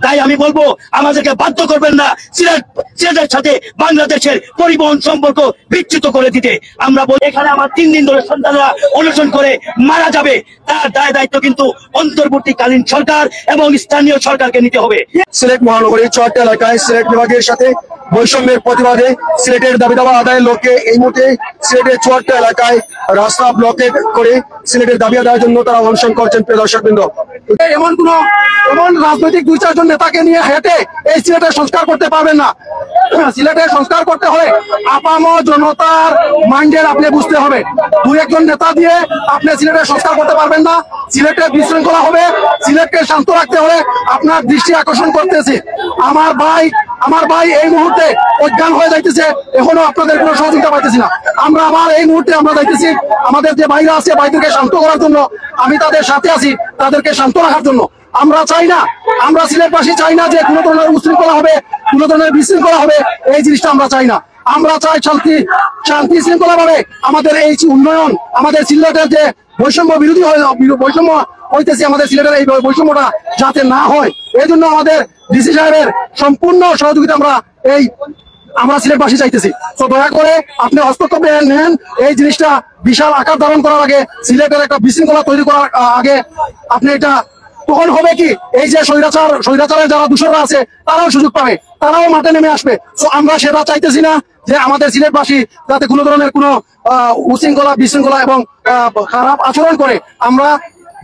তাই আমি বলবো আমাদেরকে বাধ্য করবেন না সিলেটের সাথে বাংলাদেশের পরিবহন সম্পর্ক বিচ্যুত করে দিতে। আমরা বলি এখানে আমার 3 দিন ধরে সন্তানরা অনশন করে মারা যাবে, তার দায় দায়িত্ব কিন্তু অন্তর্বর্তীকালীন সরকার এবং স্থানীয় সরকারকে নিতে হবে। সিলেট মহানগরীর 4টি এলাকায় সিলেট বিভাগের সাথে বৈষম্যের প্রতিবাদে সিলেটের দাবি দাবা আদায়ের লক্ষ্যে এই মুহূর্তে সিলেটের 4টি এলাকায় রাস্তা ব্লকেট করে সিলেটের দাবি আদায়ের জন্য তারা অনশন করছেন। প্রিয় দর্শকবৃন্দ, এমন রাজনৈতিক 2-4 জন নেতাকে নিয়ে হেঁটে এই সিলেটের সংস্কার করতে পারবেন না। সিলেটের সংস্কার করতে হলে আপাম জনতার মাইন্ডের আপনি বুঝতে হবে। 2-1 জন নেতা দিয়ে আপনি সিলেটের সংস্কার করতে পারবেন না। সিলেটে বিশৃঙ্খলা হবে, সিলেটকে শান্ত রাখতে হলে আপনার দৃষ্টি আকর্ষণ করতেছি। আমার ভাই এই মুহূর্তে অজ্ঞান হয়ে যাইতেছে, এখনো আপনাদের কোনো সহযোগিতা পাইতেছি না। আমরা আবার এই মুহূর্তে আমরা যাইতেছি আমাদের যে ভাইরা আছে, ভাইদেরকে শান্ত করার জন্য। আমি তাদের সাথে আছি, তাদেরকে শান্ত রাখার জন্য। আমরা চাই না, আমরা সিলেটবাসী চাই না যে কোনো ধরনের উশৃঙ্খলা হবে, কোনো ধরনের বিশৃঙ্খলা হবে, এই জিনিসটা আমরা চাই না। আমরা চাই শান্তি শৃঙ্খলা ভাবে আমাদের এই উন্নয়ন, আমাদের সিলেটের যে বৈষম্য বিরোধী বৈষম্য হইতেছে, আমাদের সিলেটের এই বৈষম্যটা যাতে না হয়, এই জন্য আমাদের ডিসি সাহেবের সম্পূর্ণ সহযোগিতা আমরা সিলেটবাসী চাইতেছি। তো দয়া করে আপনি হস্তক্ষেপ নেন। এই জিনিসটা বিশাল আকার ধারণ করার আগে, সিলেটের একটা বিশৃঙ্খলা তৈরি করার আগে আপনি এটা তখন হবে কি, এই যে স্বৈরাচারের যারা দূষণরা আছে তারাও সুযোগ পাবে, তারাও মাঠে নেমে আসবে। তো আমরা সেটা চাইতেছি না যে আমাদের সিলেটবাসী যাতে কোনো ধরনের কোনো উশৃঙ্খলা বিশৃঙ্খলা এবং খারাপ আচরণ করে। আমরা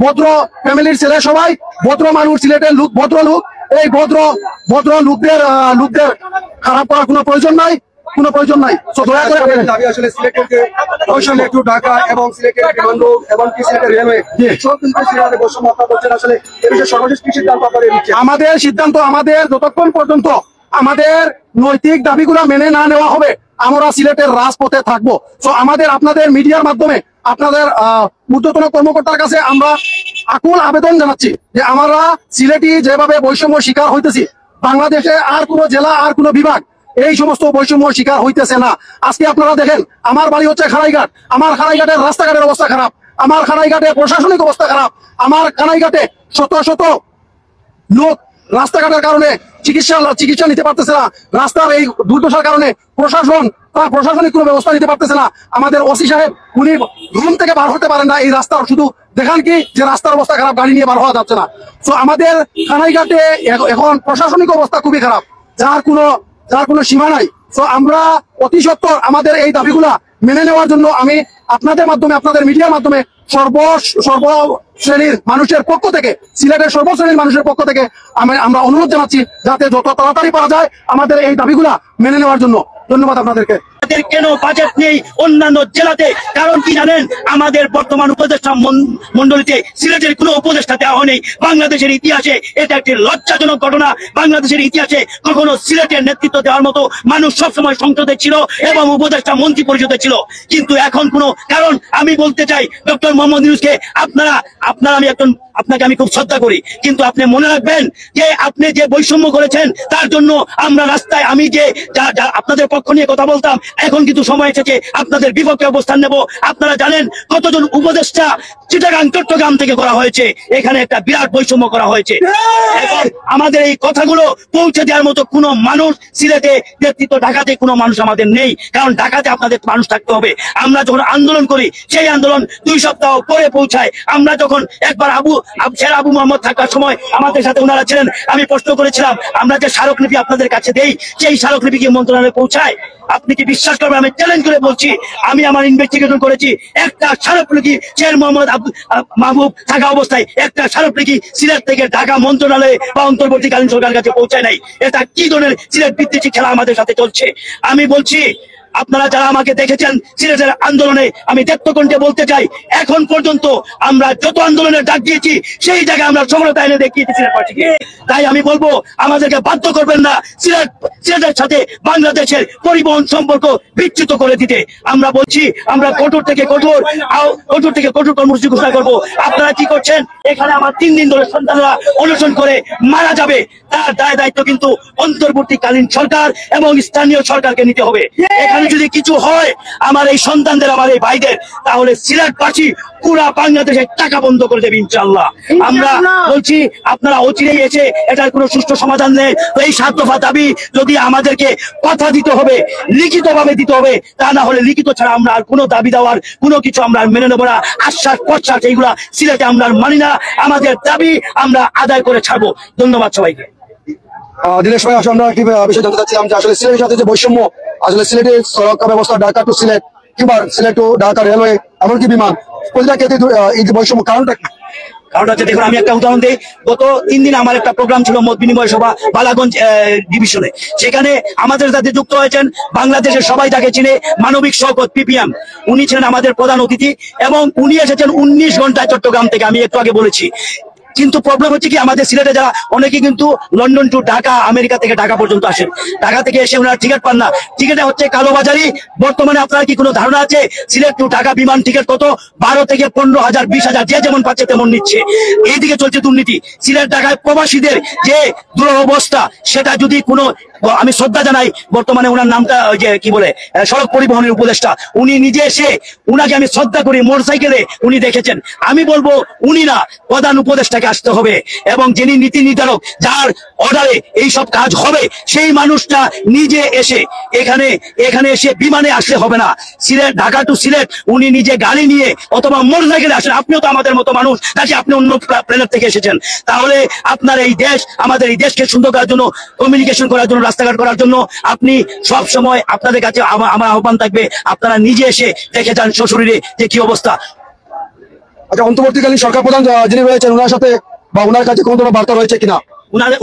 ভদ্র ফ্যামিলির ছেলে, সবাই ভদ্র মানুষ, সিলেটের লোক ভদ্র লোক। এই ভদ্র লোকদের খারাপ করার কোনো প্রয়োজন নাই। তো দয়া করে আসলে সিলেটের যে বৈষম্য একটু ঢাকা এবং সিলেটের বিমানবন্দর এবং সিলেটের রেলওয়ে সব কিন্তু সিলেটের বৈষম্য আপনারা করছেন। আসলে এর বিষয়ে সর্বশেষ কি সিদ্ধান্ত আপনারা নিচ্ছেন? আমাদের সিদ্ধান্ত, আমাদের যতক্ষণ পর্যন্ত আমাদের নৈতিক দাবিগুলো মেনে না নেওয়া হবে, আমরা সিলেটের রাজপথে থাকবো। তো আমাদের আপনাদের মিডিয়ার মাধ্যমে আপনাদের ঊর্ধ্বতন কর্মকর্তার কাছে আমরা আকুল আবেদন জানাচ্ছি যে আমরা সিলেটি যেভাবে বৈষম্য শিকার হইতেছি, বাংলাদেশে আর কোনো জেলা আর কোনো বিভাগ এই সমস্ত বৈষম্য শিকার হইতেছে না। আজকে আপনারা দেখেন, আমার বাড়ি হচ্ছে খানাইঘাট, আমার খানাইঘাটের রাস্তাঘাটের অবস্থা খারাপ, আমার খানাইঘাটের প্রশাসনিক অবস্থা খারাপ, আমার খানাইঘাটে শত শত লোক রাস্তাঘাটের কারণে চিকিৎসা নিতে পারতেছে না। রাস্তার এই দুর্দশার কারণে প্রশাসনিক কোনো ব্যবস্থা নিতে পারতেছে না। আমাদের ওসি সাহেব উনি রুম থেকে বার হতে পারেন না। এই রাস্তার শুধু দেখান কি যে রাস্তার অবস্থা খারাপ, গাড়ি নিয়ে বার হওয়া যাচ্ছে না। তো আমাদের খানাইঘাটে এখন প্রশাসনিক অবস্থা খুবই খারাপ, যার কোনো সীমা নাই। তো আমরা অতি সত্বর আমাদের এই দাবিগুলা মেনে নেওয়ার জন্য আমি আপনাদের মাধ্যমে, আপনাদের মিডিয়ার মাধ্যমে সর্বশ্রেণীর মানুষের পক্ষ থেকে, সিলেটের সর্বশ্রেণীর মানুষের পক্ষ থেকে আমরা অনুরোধ জানাচ্ছি যাতে যত তাড়াতাড়ি পারা যায় আমাদের এই দাবিগুলা মেনে নেওয়ার জন্য। ধন্যবাদ আপনাদেরকে। কেন বাজেট নেই অন্যান্য জেলাতে? কারণ কি জানেন, আমাদের বর্তমান উপদেষ্টা মন্ডলীতে সিলেটের কোনো উপদেষ্টা দেওয়া হয়নি। বাংলাদেশের ইতিহাসে এটা একটি লজ্জাজনক ঘটনা। বাংলাদেশের ইতিহাসে কখনো সিলেটের নেতৃত্ব দেওয়ার মতো মানুষ সবসময় সংসদে ছিল এবং উপদেষ্টা মন্ত্রী পরিষদে ছিল, কিন্তু এখন কোনো কারণ। আমি বলতে চাই ডক্টর মোহাম্মদ ইউনূসকে, আপনাকে আমি খুব শ্রদ্ধা করি, কিন্তু আপনি মনে রাখবেন যে আপনি যে বৈষম্য করেছেন তার জন্য আমরা রাস্তায়, আমি যে আপনাদের পক্ষ নিয়ে কথা বলতাম, এখন কিন্তু সময় এসেছে আপনাদের বিপক্ষে অবস্থান নেব। আপনারা জানেন কতজন উপদেষ্টা চিটাগাং চট্টগ্রাম থেকে করা হয়েছে, এখানে একটা বিরাট বৈষম্য করা হয়েছে। এখন আমাদের এই কথাগুলো পৌঁছে দেওয়ার মতো কোনো মানুষ সিলেটে, নেতৃত্ব ঢাকাতে কোনো মানুষ আমাদের নেই, কারণ ঢাকাতে আপনাদের মানুষ থাকতে হবে। আমরা যখন আন্দোলন করি, সেই আন্দোলন 2 সপ্তাহ পরে পৌঁছায়। আমরা যখন একবার আবু মোহাম্মদ থাকার সময় আমাদের সাথে ওনারা ছিলেন, আমি প্রশ্ন করেছিলাম আমরা যে স্মারকলিপি আপনাদের কাছে দেই, সেই স্মারকলিপি কি মন্ত্রণালয়ে পৌঁছায়? আপনি কি বিশ্বাস করবেন? আমি চ্যালেঞ্জ করে বলছি, আমি আমার ইনভেস্টিগেশন করেছি, একটা স্মারকলিপি শের মোহাম্মদ মাহবুব থাকা অবস্থায় একটা স্মারকলিপি সিলেট থেকে ঢাকা মন্ত্রণালয়ে বা অন্তর্বর্তীকালীন সরকারের কাছে পৌঁছায় নাই। এটা কি ধরনের সিলেট বিদ্বেষী খেলা আমাদের সাথে চলছে? আমি বলছি, আপনারা যারা আমাকে দেখেছেন সিলেটের আন্দোলনে, আমি দেবকণ্ঠে বলতে চাই, এখন পর্যন্ত আমরা যত আন্দোলনের ডাক দিয়েছি সেই জায়গায় আমরা সফলতা এনে দেখিয়েছি সিলেটবাসীকে। তাই আমি বলবো আমাদেরকে বাধ্য করবেন না সিলেটের সাথে বাংলাদেশের পরিবহন সম্পর্ক বিচ্যুত করে দিতে। আমরা বলছি, আমরা কঠোর থেকে কঠোর কর্মসূচি ঘোষণা করবো। আপনারা কি করছেন? এখানে আমার 3 দিন ধরে সন্তানরা অনশন করে মারা যাবে, তার দায় দায়িত্ব কিন্তু অন্তর্বর্তীকালীন সরকার এবং স্থানীয় সরকারকে নিতে হবে। এখানে যদি কিছু হয় আমার এই সন্তানদের, আমার এই ভাইদের, তাহলে সিলেটবাসী পুরা বাংলাদেশে টাকা বন্ধ করে দেবে ইনশাআল্লাহ। আমরা বলছি আপনারা অচিরেই এসে এটার কোনো সুষ্ঠু সমাধান নেই। তো এই 7 দফা দাবি যদি আমাদেরকে কথা দিতে হবে, লিখিতভাবে দিতে হবে, তা না হলে লিখিত ছাড়া আমরা আর কোনো দাবি দেওয়ার কোনো কিছু আমরা মেনে নেবো না। আশ্বাস প্রশ্বাস এইগুলা সিলেটে আমরা মানি না। আমাদের দাবি আমরা আদায় করে ছাড়বো। ধন্যবাদ সবাইকে। দিনেশ ভাই, আসলে আমরা কি বিষয় জানতে চাচ্ছিলাম যে আসলে সিলেটের সাথে যে বৈষম্য, আসলে সিলেটের সড়ক ব্যবস্থা, ঢাকা টু সিলেট কিংবা সিলেট টু ঢাকা রেলওয়ে এমনকি বিমান, প্রতিটা ক্ষেত্রে এই যে বৈষম্য কারণটা কি? কারণ হচ্ছে, দেখুন আমি একটা উদাহরণ দিই। গত 3 দিন আমার একটা প্রোগ্রাম ছিল মত বিনিময় সভা বালাগঞ্জ ডিভিশনে। সেখানে আমাদের সাথে যুক্ত হয়েছেন বাংলাদেশের সবাই যাকে চিনে মানবিক শওকত পিপিএম, উনি ছিলেন আমাদের প্রধান অতিথি এবং উনি এসেছেন 19 ঘন্টায় চট্টগ্রাম থেকে, আমি একটু আগে বলেছি। কিন্তু প্রবলেম হচ্ছে কি, আমাদের সিলেটে যারা অনেকে কিন্তু লন্ডন টু ঢাকা, আমেরিকা থেকে ঢাকা পর্যন্ত আসেন। ঢাকা থেকে এসে ওনারা টিকিট পান না। টিকিটে হচ্ছে কালোবাজারি। বর্তমানে আপনারা কি কোনো ধারণা আছে সিলেট টু ঢাকা বিমান টিকিট কত? 12 থেকে 15,000, 20,000, যে যেমন পাচ্ছে তেমন নিচ্ছে। এইদিকে চলছে দুর্নীতি। সিলেট ঢাকায় প্রবাসীদের যে দুরবস্থা, সেটা যদি কোনো, আমি শ্রদ্ধা জানাই বর্তমানে ওনার নামটা যে কি বলে সড়ক পরিবহনের উপদেষ্টা, উনি নিজে এসে, উনাকে আমি শ্রদ্ধা করি, মোটরসাইকেলে উনি দেখেছেন। আমি বলবো উনি না, প্রধান উপদেষ্টাকে আসতে হবে এবং যিনি নীতি নির্ধারক, যার অর্ডারে এই সব কাজ হবে, সেই মানুষটা নিজে এসে এখানে এসে বিমানে আসলে হবে না। সিলেট ঢাকা টু সিলেট উনি নিজে গাড়ি নিয়ে অথবা মোটরসাইকেলে আসেন। আপনিও তো আমাদের মতো মানুষ, নাকি আপনি অন্য প্ল্যানেট থেকে এসেছেন? তাহলে আপনার এই দেশ, আমাদের এই দেশকে সুন্দর করার জন্য, কমিউনিকেশন করার জন্য, রাস্তাঘাট করার জন্য আপনি সব সময়, আপনাদের কাছে আমার আহ্বান থাকবে, আপনারা নিজে এসে দেখে যান সশরীরে যে কি অবস্থা। আচ্ছা, অন্তর্বর্তীকালীন সরকার প্রধান যিনি রয়েছেন, ওনার সাথে বা ওনার কাছে কোনো ধরনের বার্তা রয়েছে কিনা?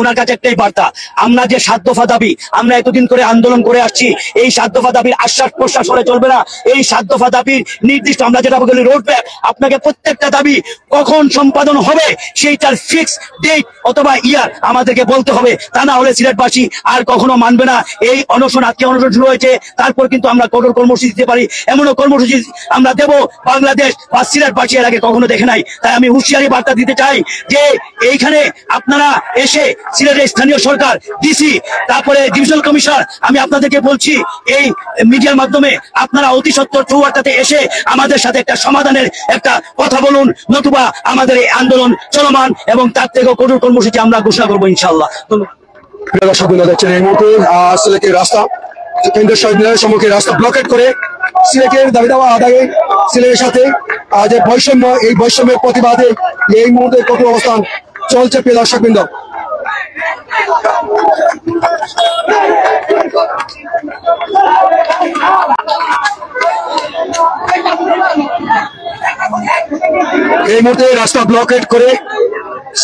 উনার কাছে একটাই বার্তা, আমরা যে 7 দফা দাবি আমরা এতদিন করে আন্দোলন করে আসছি, এই 7 দফা দাবির আশ্বাস প্রশ্বাস হলে চলবে না। এই 7 দফা দাবির নির্দিষ্ট, আমরা যেটা বলি রোড ম্যাপ, আপনাকে প্রত্যেকটা দাবি কখন সম্পাদন হবে সেইটার ফিক্স ডেট অথবা ইয়ার আমাদেরকে বলতে হবে। তা না হলে সিলেটবাসী আর কখনো মানবে না। এই অনশন, আজকে অনশন শুরু হয়েছে, তারপর কিন্তু আমরা কঠোর কর্মসূচি দিতে পারি, এমনও কর্মসূচি আমরা দেব বাংলাদেশ বা সিলেটবাসী এর আগে কখনো দেখে নাই। তাই আমি হুঁশিয়ারি বার্তা দিতে চাই যে এইখানে আপনারা এসে সিলেটের স্থানীয় সরকার, ডিসি, তারপরে ডিভিশনাল কমিশনার, আমি আপনাদেরকে বলছি এই মিডিয়ার মাধ্যমে আপনারা অতি সত্বর চৌহাট্টাতে এসে আমাদের সাথে একটা সমাধানের একটা কথা বলুন, নতুবা আমাদের এই আন্দোলন চলমান এবং তার থেকেও কঠোর কর্মসূচি আমরা ঘোষণা করবো ইনশাআল্লাহ। দর্শক দেখছেন এই মুহূর্তে সিলেটের রাস্তা, কেন্দ্রীয় শহীদ মিনারের সম্মুখে রাস্তা ব্লকেট করে সিলেটের দাবি দাওয়া আদায়ে সিলেটের সাথে যে বৈষম্য, এই বৈষম্যের প্রতিবাদে এই মুহূর্তে কঠোর অবস্থান চলছে। প্রিয় দর্শকবৃন্দ, এই মুহূর্তে রাস্তা ব্লকেট করে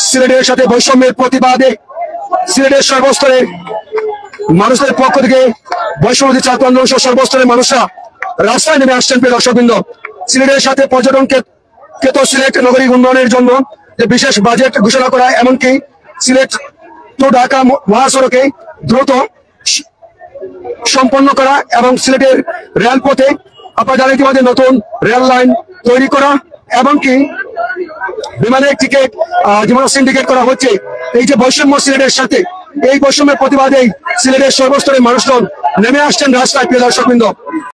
সিলেটের সাথে বৈষম্যের প্রতিবাদে সিলেটের সর্বস্তরের মানুষদের পক্ষ থেকে বৈষম্য ছাত্র আন্দোলন সর্বস্তরের মানুষরা রাস্তায় নেমে আসছেন। প্রিয় দর্শকবৃন্দ, সিলেটের সাথে পর্যটনকে সিলেট নগরী উন্নয়নের জন্য যে বিশেষ বাজেট ঘোষণা করা, এমনকি সিলেট টু ঢাকা মহাসড়কে দ্রুত সম্পন্ন করা এবং সিলেটের রেলপথে আপনারা জানেন ইতিমধ্যে নতুন রেল লাইন তৈরি করা, এমনকি বিমানের টিকিট যেমন সিন্ডিকেট করা হচ্ছে। এই যে বৈষম্য সিলেটের সাথে, এই বৈষম্যের প্রতিবাদে সিলেটের সর্বস্তরের মানুষজন নেমে আসছেন রাস্তায়। প্রিয় দর্শকবৃন্দ,